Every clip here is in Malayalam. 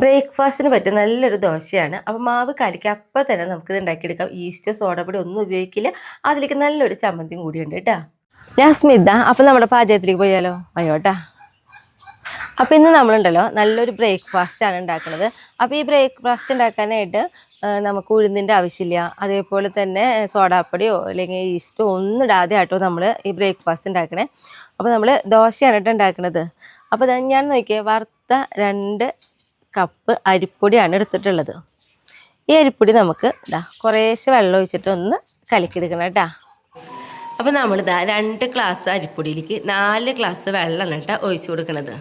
ബ്രേക്ക്ഫാസ്റ്റിന് പറ്റിയ നല്ലൊരു ദോശയാണ്. അപ്പോൾ മാവ് കലക്കി അപ്പം തന്നെ നമുക്കിത് ഉണ്ടാക്കിയെടുക്കാം. ഈസ്റ്റോ സോഡാപ്പൊടി ഒന്നും ഉപയോഗിക്കില്ല. അതിലേക്ക് നല്ലൊരു ചമ്മന്തിയും കൂടിയുണ്ട് കേട്ടോ. ഞാൻ സ്മിത. അപ്പം നമ്മുടെ പാചകത്തിലേക്ക് പോയാലോ? അയ്യോട്ടാ. അപ്പോൾ ഇന്ന് നമ്മളുണ്ടല്ലോ നല്ലൊരു ബ്രേക്ക്ഫാസ്റ്റാണ് ഉണ്ടാക്കുന്നത്. അപ്പോൾ ഈ ബ്രേക്ക്ഫാസ്റ്റ് ഉണ്ടാക്കാനായിട്ട് നമുക്ക് ഉഴുന്നിൻ്റെ ആവശ്യമില്ല. അതേപോലെ തന്നെ സോഡാപ്പൊടിയോ അല്ലെങ്കിൽ ഈസ്റ്റോ ഒന്നും ഇടാതെ ആട്ടോ നമ്മൾ ഈ ബ്രേക്ക്ഫാസ്റ്റ് ഉണ്ടാക്കണേ. അപ്പോൾ നമ്മൾ ദോശയാണ് കേട്ടോ ഉണ്ടാക്കുന്നത്. അപ്പോൾ ഞാൻ നോക്കിയാൽ വറുത്ത 2 കപ്പ് അരിപ്പൊടിയാണ് എടുത്തിട്ടുള്ളത്. ഈ അരിപ്പൊടി നമുക്ക് കുറേശ്ശെ വെള്ളം ഒഴിച്ചിട്ട് ഒന്ന് കലക്കിയെടുക്കണം കേട്ടോ. അപ്പോൾ നമ്മളിതാ 2 ഗ്ലാസ് അരിപ്പൊടിയിലേക്ക് 4 ഗ്ലാസ് വെള്ളമാണ് കേട്ടോ ഒഴിച്ചു കൊടുക്കുന്നത്.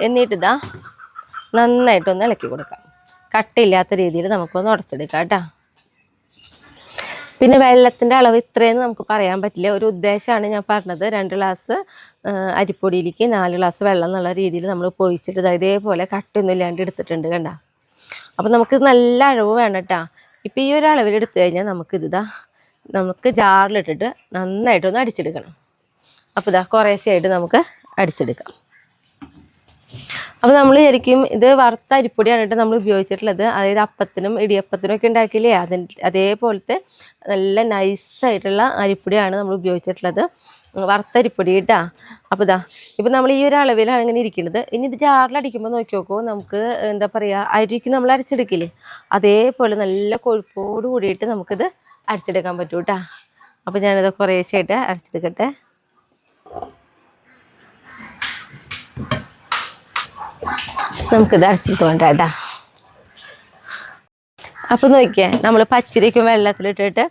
എന്നിട്ടിതാ നന്നായിട്ടൊന്ന് ഇളക്കി കൊടുക്കാം. കട്ടയില്ലാത്ത രീതിയിൽ നമുക്കൊന്ന് ഉടച്ചെടുക്കാം കേട്ടോ. പിന്നെ വെള്ളത്തിൻ്റെ അളവ് ഇത്രയെന്ന് നമുക്ക് പറയാൻ പറ്റില്ല. ഒരു ഉദ്ദേശമാണ് ഞാൻ പറഞ്ഞത്. 2 ഗ്ലാസ് അരിപ്പൊടിയിലേക്ക് 4 ഗ്ലാസ് വെള്ളം എന്നുള്ള രീതിയിൽ നമ്മൾ പൊയിച്ചിട്ട് ഇതേപോലെ കട്ടയൊന്നും ഇല്ലാണ്ട് എടുത്തിട്ടുണ്ട് കണ്ട. അപ്പോൾ നമുക്ക് നല്ല അളവ് വേണം കേട്ടോ. ഇപ്പോൾ ഈ ഒരു അളവിൽ എടുത്തു കഴിഞ്ഞാൽ നമുക്ക് ജാറിലിട്ടിട്ട് നന്നായിട്ടൊന്ന് അടിച്ചെടുക്കണം. അപ്പോൾ കുറേശ്ശെയായിട്ട് നമുക്ക് അടിച്ചെടുക്കാം. അപ്പോൾ നമ്മൾ ശരിക്കും ഇത് വറുത്ത അരിപ്പൊടിയാണ് കേട്ടോ നമ്മൾ ഉപയോഗിച്ചിട്ടുള്ളത്. അതായത് അപ്പത്തിനും ഇടിയപ്പത്തിനും ഒക്കെ ഉണ്ടാക്കിയില്ലേ അതേപോലത്തെ നല്ല നൈസായിട്ടുള്ള അരിപ്പൊടിയാണ് നമ്മൾ ഉപയോഗിച്ചിട്ടുള്ളത്. വറുത്ത അരിപ്പൊടി കേട്ടോ. അപ്പോൾ ഇപ്പോൾ നമ്മൾ ഈ ഒരു അളവിലാണ് ഇങ്ങനെ ഇരിക്കുന്നത്. ഇനി ഇത് ജാറിലടിക്കുമ്പോൾ നോക്കി നോക്കൂ, നമുക്ക് എന്താ പറയുക, അരിക്ക് നമ്മൾ അരച്ചെടുക്കില്ലേ അതേപോലെ നല്ല കൊഴുപ്പോട് കൂടിയിട്ട് നമുക്കിത് അരച്ചെടുക്കാൻ പറ്റും കേട്ടോ. അപ്പോൾ ഞാനിത് കുറേശ്ശായിട്ട് അരച്ചെടുക്കട്ടെ. നമുക്കിത് അരച്ചെടുത്തോണ്ട കേട്ടോ. അപ്പോൾ നോക്കിയേ, നമ്മൾ പച്ചരിക്കും വെള്ളത്തിലിട്ടിട്ട്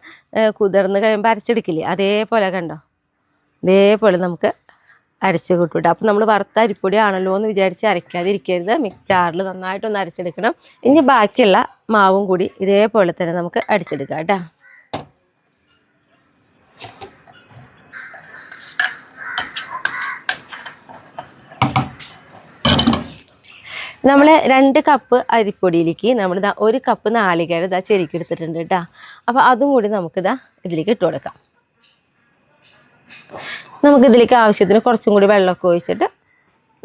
കുതിർന്ന് കഴിയുമ്പോൾ അരച്ചെടുക്കില്ലേ അതേപോലെ കണ്ടോ, ഇതേപോലെ നമുക്ക് അരച്ച് കിട്ടും കേട്ടോ. അപ്പോൾ നമ്മൾ വറുത്ത അരിപ്പൊടി ആണല്ലോ എന്ന് വിചാരിച്ച് അരയ്ക്കാതിരിക്കരുത്. ജാറിൽ നന്നായിട്ടൊന്ന് അരച്ചെടുക്കണം. ഇനി ബാക്കിയുള്ള മാവും കൂടി ഇതേപോലെ തന്നെ നമുക്ക് അടിച്ചെടുക്കാം കേട്ടോ. നമ്മൾ 2 കപ്പ് അരിപ്പൊടിയിലേക്ക് നമ്മൾ 1 കപ്പ് നാളികേരം ചെരുക്കിയെടുത്തിട്ടുണ്ട് കേട്ടോ. അപ്പോൾ അതും കൂടി നമുക്കിതാ ഇതിലേക്ക് ഇട്ട് കൊടുക്കാം. നമുക്കിതിലേക്ക് ആവശ്യത്തിന് കുറച്ചും കൂടി വെള്ളമൊക്കെ ഒഴിച്ചിട്ട്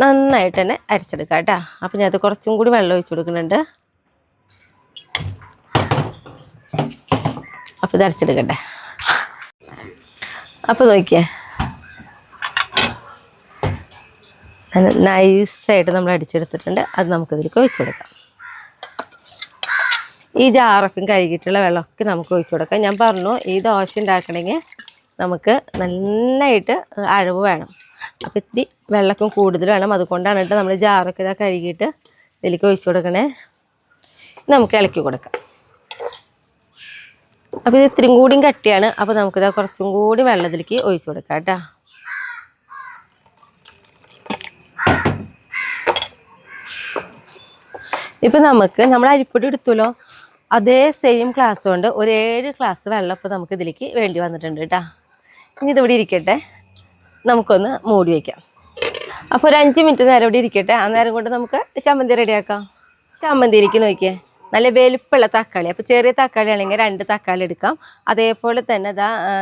നന്നായിട്ട് തന്നെ അരച്ചെടുക്കാം കേട്ടോ. അപ്പോൾ ഞാനത് കുറച്ചും കൂടി വെള്ളം ഒഴിച്ച് കൊടുക്കുന്നുണ്ട്. അപ്പോൾ ഇത് അരച്ചെടുക്കട്ടെ. അപ്പോൾ നോക്കിയേ, നൈസായിട്ട് നമ്മൾ അടിച്ചെടുത്തിട്ടുണ്ട്. അത് നമുക്കിതിലേക്ക് ഒഴിച്ചു കൊടുക്കാം. ഈ ജാറൊക്കെ കഴുകിയിട്ടുള്ള വെള്ളമൊക്കെ നമുക്ക് ഒഴിച്ചു കൊടുക്കാം. ഞാൻ പറഞ്ഞു ഈ ദോശ ഉണ്ടാക്കണമെങ്കിൽ നമുക്ക് നന്നായിട്ട് അഴവ് വേണം. അപ്പോൾ ഇത്തിരി വെള്ളമൊക്കെ കൂടുതൽ വേണം. അതുകൊണ്ടാണ് കേട്ടോ നമ്മൾ ജാറൊക്കെ കഴുകിയിട്ട് ഇതിലേക്ക് ഒഴിച്ചു കൊടുക്കണേ. നമുക്ക് ഇളക്കി കൊടുക്കാം. അപ്പോൾ ഇത് ഇത്തിരിയും കൂടിയും കട്ടിയാണ്. അപ്പോൾ നമുക്കിത് കുറച്ചും കൂടി വെള്ളത്തിലേക്ക് ഒഴിച്ചു കൊടുക്കാം കേട്ടോ. ഇപ്പം നമ്മൾ അരിപ്പൊടി എടുത്തുല്ലോ, അതേ സെയിം ഗ്ലാസ് കൊണ്ട് ഒരു 7 ഗ്ലാസ് വെള്ളം ഇപ്പോൾ നമുക്ക് ഇതിലേക്ക് വേണ്ടി വന്നിട്ടുണ്ട് കേട്ടോ. ഇനി ഇതിവിടെ ഇരിക്കട്ടെ, നമുക്കൊന്ന് മൂടി വയ്ക്കാം. അപ്പോൾ ഒരു 5 മിനിറ്റ് നേരം ഇവിടെ ഇരിക്കട്ടെ. ആ നേരം കൊണ്ട് നമുക്ക് ചമ്മന്തി റെഡിയാക്കാം. ചമ്മന്തിയിലേക്ക് നോക്കിയേ, നല്ല വലുപ്പമുള്ള തക്കാളി. അപ്പോൾ ചെറിയ തക്കാളി ആണെങ്കിൽ 2 തക്കാളി എടുക്കാം. അതേപോലെ തന്നെ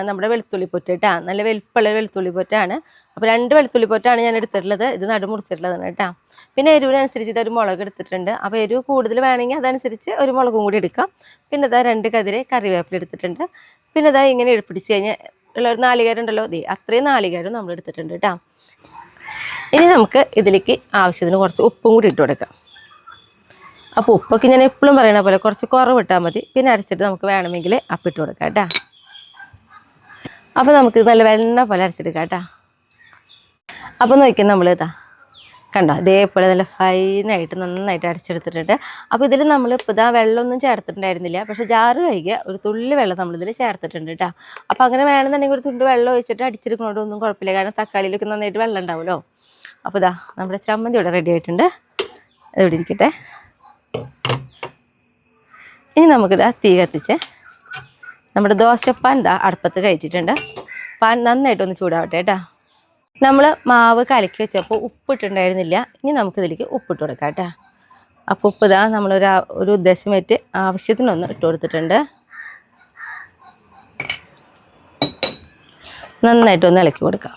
നമ്മുടെ വെളുത്തുള്ളിപ്പൊറ്റ് കേട്ടോ, നല്ല വലുപ്പമുള്ള വെളുത്തുള്ളിപ്പൊറ്റാണ്. അപ്പോൾ 2 വെളുത്തുള്ളിപ്പൊറ്റാണ് ഞാൻ എടുത്തിട്ടുള്ളത്. ഇത് നടുമുറിച്ചിട്ടുള്ളതാണ് കേട്ടോ. പിന്നെ എരിവിനനുസരിച്ച് ഇതൊരു മുളക് എടുത്തിട്ടുണ്ട്. അപ്പോൾ എരിവ് കൂടുതൽ വേണമെങ്കിൽ അതനുസരിച്ച് ഒരു മുളകും കൂടി എടുക്കാം. പിന്നെ 2 കതിരെ കറിവേപ്പില എടുത്തിട്ടുണ്ട്. പിന്നെ ഇങ്ങനെ പിടിച്ച് കഴിഞ്ഞാൽ ഉള്ള ഒരു നാളികേരം ഉണ്ടല്ലോ, അത്രയും നാളികേരം നമ്മൾ എടുത്തിട്ടുണ്ട് കേട്ടോ. ഇനി നമുക്ക് ഇതിലേക്ക് ആവശ്യത്തിന് കുറച്ച് ഉപ്പും കൂടി ഇട്ട് കൊടുക്കാം. അപ്പോൾ ഉപ്പൊക്കെ ഞാൻ എപ്പോഴും പറയണ പോലെ കുറച്ച് കുറവിട്ടാൽ മതി. പിന്നെ അരച്ചിട്ട് നമുക്ക് വേണമെങ്കിൽ അപ്പിട്ട് കൊടുക്കാം കേട്ടോ. അപ്പോൾ നമുക്ക് നല്ല വെണ്ണ പോലെ അരച്ചെടുക്കാം കേട്ടോ. അപ്പോൾ നോക്കിയാൽ നമ്മൾ കണ്ടോ, ഇതേപോലെ നല്ല ഫൈനായിട്ട് നന്നായിട്ട് അരച്ചെടുത്തിട്ടുണ്ട്. അപ്പോൾ ഇതിൽ നമ്മളിപ്പോൾ വെള്ളമൊന്നും ചേർത്തിട്ടുണ്ടായിരുന്നില്ല. പക്ഷേ ജാറ് കഴുകിയ ഒരു തുള്ളി വെള്ളം നമ്മളിതിൽ ചേർത്തിട്ടുണ്ട് കേട്ടോ. അപ്പോൾ അങ്ങനെ വേണമെന്നുണ്ടെങ്കിൽ ഒരു തുള്ളി വെള്ളം ഒഴിച്ചിട്ട് അടിച്ചെടുക്കുന്നതുകൊണ്ടൊന്നും കുഴപ്പമില്ല. കാരണം തക്കാളിയിലൊക്കെ നന്നായിട്ട് വെള്ളം ഉണ്ടാവുമല്ലോ. അപ്പോൾ നമ്മുടെ ചമ്മന്തി ഇവിടെ റെഡി ആയിട്ടുണ്ട്. ഇവിടെ ഇരിക്കട്ടെ. ഇനി നമുക്കിത് തീ കത്തിച്ച് നമ്മുടെ ദോശപ്പാൻ അടുപ്പത്ത് കയറ്റിയിട്ടുണ്ട്. പാൻ നന്നായിട്ടൊന്ന് ചൂടാവട്ടെ കേട്ടോ. നമ്മൾ മാവ് കലക്കി വെച്ചപ്പോൾ ഉപ്പിട്ടുണ്ടായിരുന്നില്ല. ഇനി നമുക്കിതിലേക്ക് ഉപ്പിട്ട് കൊടുക്കാം കേട്ടോ. അപ്പോൾ ഉപ്പ് നമ്മളൊരു ഉദ്ദേശമായിട്ട് ആവശ്യത്തിനൊന്ന് ഇട്ട് കൊടുത്തിട്ടുണ്ട്. നന്നായിട്ടൊന്ന് ഇളക്കി കൊടുക്കാം.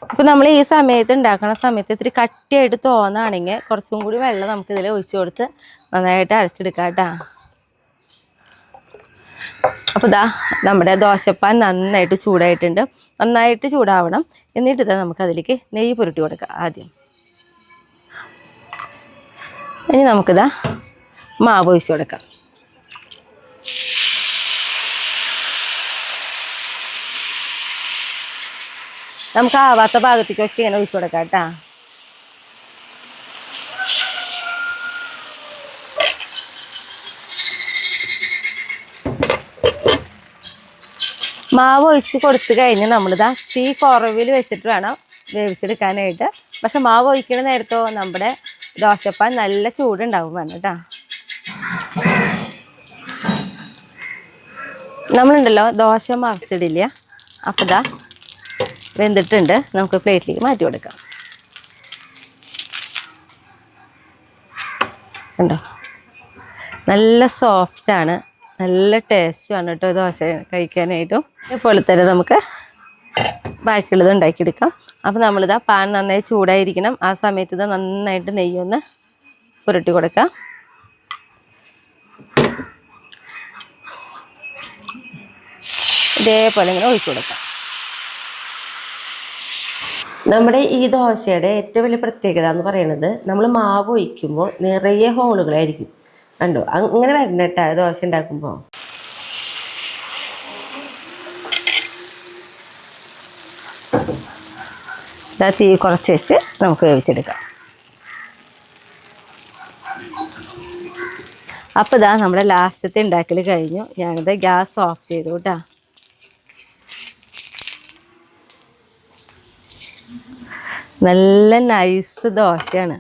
ഇപ്പം നമ്മൾ ഈ സമയത്ത് ഉണ്ടാക്കുന്ന സമയത്ത് ഇത്തിരി കട്ടിയായിട്ട് തോന്നുകയാണെങ്കിൽ കുറച്ചും കൂടി വെള്ളം നമുക്കിതിൽ ഒഴിച്ചു കൊടുത്ത് നന്നായിട്ട് അരച്ചെടുക്കാം കേട്ടോ. അപ്പോൾ ഇതാ നമ്മുടെ ദോശപ്പാൻ നന്നായിട്ട് ചൂടായിട്ടുണ്ട്. നന്നായിട്ട് ചൂടാവണം. എന്നിട്ട് ഇതാ നമുക്കതിലേക്ക് നെയ്യ് പുരട്ടി കൊടുക്കാം ആദ്യം. ഇനി നമുക്കിതാ മാവ് ഒഴിച്ചു കൊടുക്കാം. നമുക്ക് ആവാത്ത ഭാഗത്തേക്കൊക്കെ ഇങ്ങനെ ഒഴിച്ചു കൊടുക്കാം കേട്ടോ. മാവ് ഒഴിച്ച് കൊടുത്തു കഴിഞ്ഞ് നമ്മളിതാ തീ കുറവിൽ വെച്ചിട്ട് വേണം വേവിച്ചെടുക്കാനായിട്ട്. പക്ഷെ മാവ് ഒഴിക്കണ നേരത്തോ നമ്മുടെ ദോശപ്പാൻ നല്ല ചൂടുണ്ടാവും വേണം കേട്ടോ. നമ്മളുണ്ടല്ലോ ദോശ മറിച്ചിടില്ല. അപ്പം ഇതാ വെന്തിട്ടുണ്ട്. നമുക്ക് പ്ലേറ്റിലേക്ക് മാറ്റി കൊടുക്കാം. കണ്ടോ, നല്ല സോഫ്റ്റാണ്, നല്ല ടേസ്റ്റുമാണ് കേട്ടോ ദോശ കഴിക്കാനായിട്ടും. ഇതുപോലെ തന്നെ നമുക്ക് ബാക്കിയുള്ളത് ഉണ്ടാക്കിയെടുക്കാം. അപ്പോൾ നമ്മളിതാ പാൻ നന്നായി ചൂടായിരിക്കണം. ആ സമയത്ത് ഇത് നന്നായിട്ട് നെയ്യൊന്ന് പുരട്ടി കൊടുക്കാം. ഇതേപോലെ ഇങ്ങനെ ഒഴിച്ചു കൊടുക്കാം. നമ്മുടെ ഈ ദോശയുടെ ഏറ്റവും വലിയ പ്രത്യേകത എന്ന് പറയുന്നത് നമ്മൾ മാവ് ഒഴിക്കുമ്പോൾ നിറയെ ഹോളുകളായിരിക്കും. കണ്ടോ, അങ്ങനെ വരണം കേട്ടോ ദോശ ഉണ്ടാക്കുമ്പോൾ. ഇതാ തീ കുറച്ച് വെച്ച് നമുക്ക് വേവിച്ചെടുക്കാം. അപ്പോൾ ഇതാ നമ്മുടെ ലാസ്റ്റത്തെ ഉണ്ടാക്കൽ കഴിഞ്ഞു. ഞാനിത് ഗ്യാസ് ഓഫ് ചെയ്തു കേട്ടോ. നല്ല നൈസ് ദോശയാണ്.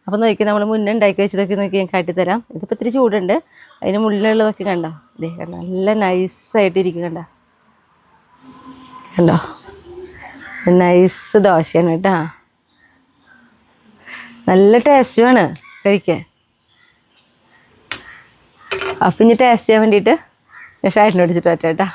അപ്പോൾ നോക്കി നമ്മൾ മുന്നേ ഉണ്ടാക്കി വെച്ചതൊക്കെ നോക്കി ഞാൻ കാട്ടിത്തരാം. ഇതിപ്പോൾ ഇത്തിരി ചൂടുണ്ട്. അതിന് മുള്ളിലുള്ളതൊക്കെ കണ്ടോ, ഇതേ കണ്ടോ, നല്ല നൈസായിട്ടിരിക്കും. കണ്ടോ കണ്ടോ, നൈസ് ദോശയാണ് കേട്ടോ. നല്ല ടേസ്റ്റുമാണ് കഴിക്കാൻ. അപ്പം ഇനി ടേസ്റ്റ് ചെയ്യാൻ വേണ്ടിയിട്ട് ഞാൻ ഷായിട്ടിന് പിടിച്ചിട്ട് പറ്റാം കേട്ടോ.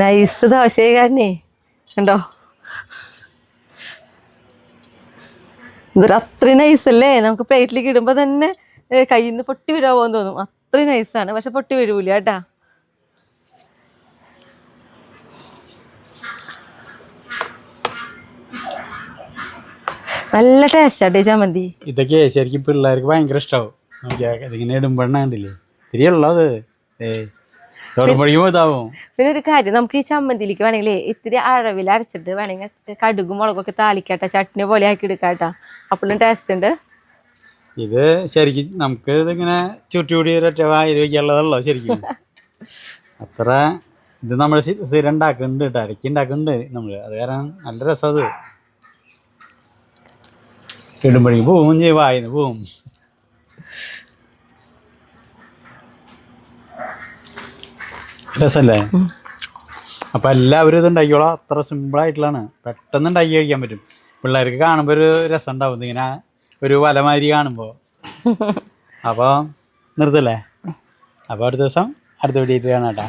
നൈസ് ദോശക്കാരനെ കണ്ടോ, ഇതൊരു അത്രയും നൈസല്ലേ. നമുക്ക് പ്ലേറ്റിലേക്ക് ഇടുമ്പോൾ തന്നെ കയ്യിൽ നിന്ന് പൊട്ടി വീഴാവോന്ന് തോന്നും. അത്രയും നൈസാണ്. പക്ഷെ പൊട്ടി വീഴൂല കേട്ടാ. നല്ല ടേസ്റ്റാട്ടെ ചമ്മന്തി. ഇതൊക്കെ ശരിക്കും പിള്ളേർക്ക് ഭയങ്കര ഇഷ്ടമാവും. ഇതിങ്ങനെ ഇടുമ്പോഴേ കണ്ടില്ലേ തിരിയുള്ളത് പിന്നെ ഒരു കാര്യം, നമുക്ക് ഈ ചമ്മന്തിയിലേക്ക് വേണമെങ്കിൽ ഇത്തിരി അഴവിൽ അരച്ചിട്ട് വേണമെങ്കിൽ കടുകും മുളകൊക്കെ താളിക്കാട്ട ചട്നി പോലെ ആക്കി എടുക്കാട്ടാ. അപ്പോഴും ടേസ്റ്റ് ഉണ്ട്. ഇത് ശരിക്കും നമുക്ക് ഇതിങ്ങനെ ചുറ്റുകൂടി ഒരൊറ്റ വായിൽ വയ്ക്കാനുള്ളതല്ലോ ശരിക്കും. അത്ര ഇത് നമ്മൾ സ്ഥിരം ഉണ്ടാക്കുന്നുണ്ട് കേട്ടോ, ഇടയ്ക്ക് ഉണ്ടാക്കുന്നുണ്ട് നമ്മൾ. അത് കാരണം നല്ല രസം. അത് ഇടുമ്പോഴേക്കും പോവും ചെയ്യും, വായിന്ന് പോവും. രസമല്ലേ? അപ്പം എല്ലാവരും ഇത് ഉണ്ടാക്കിയോളാം. അത്ര സിമ്പിളായിട്ടുള്ളതാണ്, പെട്ടെന്ന് ഉണ്ടാക്കി കഴിക്കാൻ പറ്റും. പിള്ളേർക്ക് കാണുമ്പോൾ ഒരു രസം ഉണ്ടാവും, ഇങ്ങനെ ഒരു വലമാതിരി കാണുമ്പോൾ. അപ്പോൾ നിർത്തല്ലേ? അപ്പോൾ അടുത്ത ദിവസം അടുത്ത വീഡിയോ കാണാം കേട്ടോ.